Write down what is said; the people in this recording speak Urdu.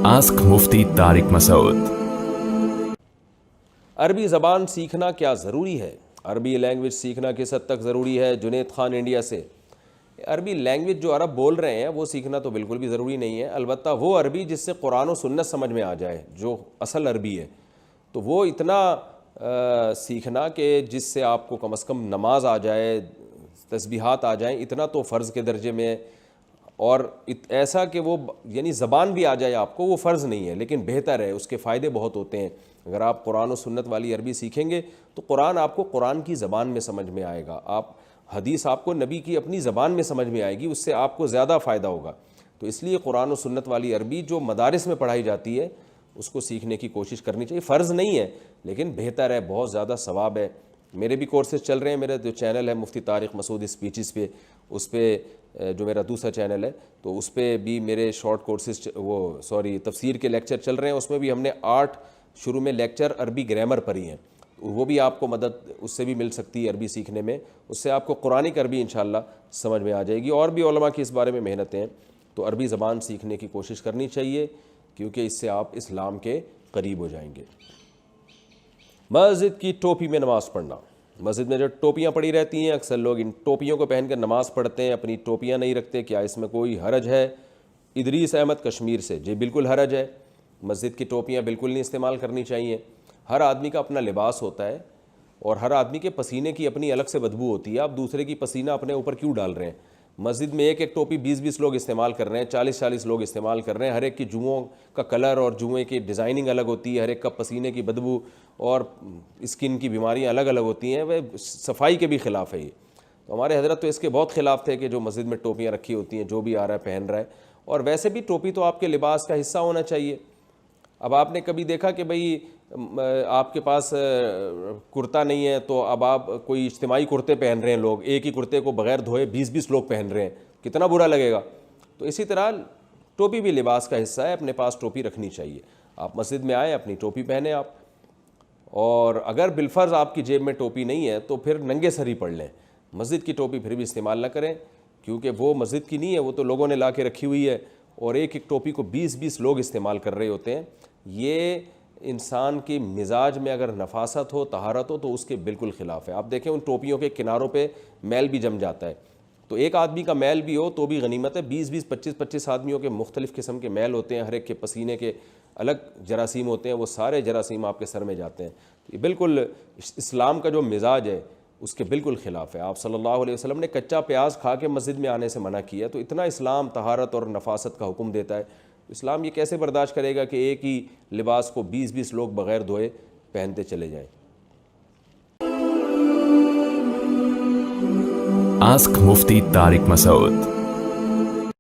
آسک مفتی طارق مسعود۔ عربی زبان سیکھنا کیا ضروری ہے؟ عربی لینگویج سیکھنا کس حد تک ضروری ہے؟ جنید خان انڈیا سے۔ عربی لینگویج جو عرب بول رہے ہیں وہ سیکھنا تو بالکل بھی ضروری نہیں ہے، البتہ وہ عربی جس سے قرآن و سنت سمجھ میں آ جائے، جو اصل عربی ہے، تو وہ اتنا سیکھنا کہ جس سے آپ کو کم از کم نماز آ جائے، تسبیحات آ جائیں، اتنا تو فرض کے درجے میں ہے۔ اور ایسا کہ وہ یعنی زبان بھی آ جائے آپ کو، وہ فرض نہیں ہے، لیکن بہتر ہے، اس کے فائدے بہت ہوتے ہیں۔ اگر آپ قرآن و سنت والی عربی سیکھیں گے تو قرآن آپ کو قرآن کی زبان میں سمجھ میں آئے گا، حدیث آپ کو نبی کی اپنی زبان میں سمجھ میں آئے گی، اس سے آپ کو زیادہ فائدہ ہوگا۔ تو اس لیے قرآن و سنت والی عربی جو مدارس میں پڑھائی جاتی ہے اس کو سیکھنے کی کوشش کرنی چاہیے۔ فرض نہیں ہے لیکن بہتر ہے، بہت زیادہ ثواب ہے۔ میرے بھی کورسز چل رہے ہیں، میرا جو چینل ہے مفتی طارق مسعود اسپیچز پہ، اس پہ جو میرا دوسرا چینل ہے تو اس پہ بھی میرے شارٹ کورسز تفسیر کے لیکچر چل رہے ہیں۔ اس میں بھی ہم نے 8 شروع میں لیکچر عربی گرامر پر ہی ہیں، وہ بھی آپ کو مدد اس سے بھی مل سکتی ہے عربی سیکھنے میں، اس سے آپ کو قرآنک عربی انشاءاللہ سمجھ میں آ جائے گی۔ اور بھی علماء کی اس بارے میں محنتیں ہیں، تو عربی زبان سیکھنے کی کوشش کرنی چاہیے کیونکہ اس سے آپ اسلام کے قریب ہو جائیں گے۔ مسجد کی ٹوپی میں نماز پڑھنا۔ مسجد میں جو ٹوپیاں پڑی رہتی ہیں، اکثر لوگ ان ٹوپیوں کو پہن کر نماز پڑھتے ہیں، اپنی ٹوپیاں نہیں رکھتے، کیا اس میں کوئی حرج ہے؟ ادریس احمد کشمیر سے، جی بالکل حرج ہے، مسجد کی ٹوپیاں بالکل نہیں استعمال کرنی چاہیے۔ ہر آدمی کا اپنا لباس ہوتا ہے اور ہر آدمی کے پسینے کی اپنی الگ سے بدبو ہوتی ہے، آپ دوسرے کی پسینہ اپنے اوپر کیوں ڈال رہے ہیں؟ مسجد میں ایک ٹوپی 20 لوگ استعمال کر رہے ہیں، 40 لوگ استعمال کر رہے ہیں، ہر ایک کی جوؤں کا کلر اور جوئیں کی ڈیزائننگ الگ ہوتی ہے، ہر ایک کا پسینے کی بدبو اور اسکن کی بیماریاں الگ الگ ہوتی ہیں، وہ صفائی کے بھی خلاف ہے یہ۔ تو ہمارے حضرت تو اس کے بہت خلاف تھے کہ جو مسجد میں ٹوپیاں رکھی ہوتی ہیں جو بھی آ رہا ہے پہن رہا ہے، اور ویسے بھی ٹوپی تو آپ کے لباس کا حصہ ہونا چاہیے۔ اب آپ نے کبھی دیکھا کہ بھئی آپ کے پاس کرتا نہیں ہے تو اب آپ کوئی اجتماعی کرتے پہن رہے ہیں، لوگ ایک ہی کرتے کو بغیر دھوئے 20 لوگ پہن رہے ہیں، کتنا برا لگے گا؟ تو اسی طرح ٹوپی بھی لباس کا حصہ ہے، اپنے پاس ٹوپی رکھنی چاہیے۔ آپ مسجد میں آئیں، اپنی ٹوپی پہنیں آپ، اور اگر بالفرض آپ کی جیب میں ٹوپی نہیں ہے تو پھر ننگے سر ہی پڑھ لیں۔ مسجد کی ٹوپی پھر بھی استعمال نہ کریں کیونکہ وہ مسجد کی نہیں ہے، وہ تو لوگوں نے لا کے رکھی ہوئی ہے، اور ایک ٹوپی کو 20 لوگ استعمال کر رہے ہوتے ہیں۔ یہ انسان کے مزاج میں اگر نفاست ہو، طہارت ہو، تو اس کے بالکل خلاف ہے۔ آپ دیکھیں ان ٹوپیوں کے کناروں پہ میل بھی جم جاتا ہے، تو ایک آدمی کا میل بھی ہو تو بھی غنیمت ہے، 25 آدمیوں کے مختلف قسم کے میل ہوتے ہیں، ہر ایک کے پسینے کے الگ جراثیم ہوتے ہیں، وہ سارے جراثیم آپ کے سر میں جاتے ہیں۔ یہ بالکل اسلام کا جو مزاج ہے اس کے بالکل خلاف ہے۔ آپ صلی اللہ علیہ وسلم نے کچا پیاز کھا کے مسجد میں آنے سے منع کیا، تو اتنا اسلام طہارت اور نفاست کا حکم دیتا ہے، اسلام یہ کیسے برداشت کرے گا کہ ایک ہی لباس کو 20 لوگ بغیر دھوئے پہنتے چلے جائیں؟ آسک مفتی طارق مسعود۔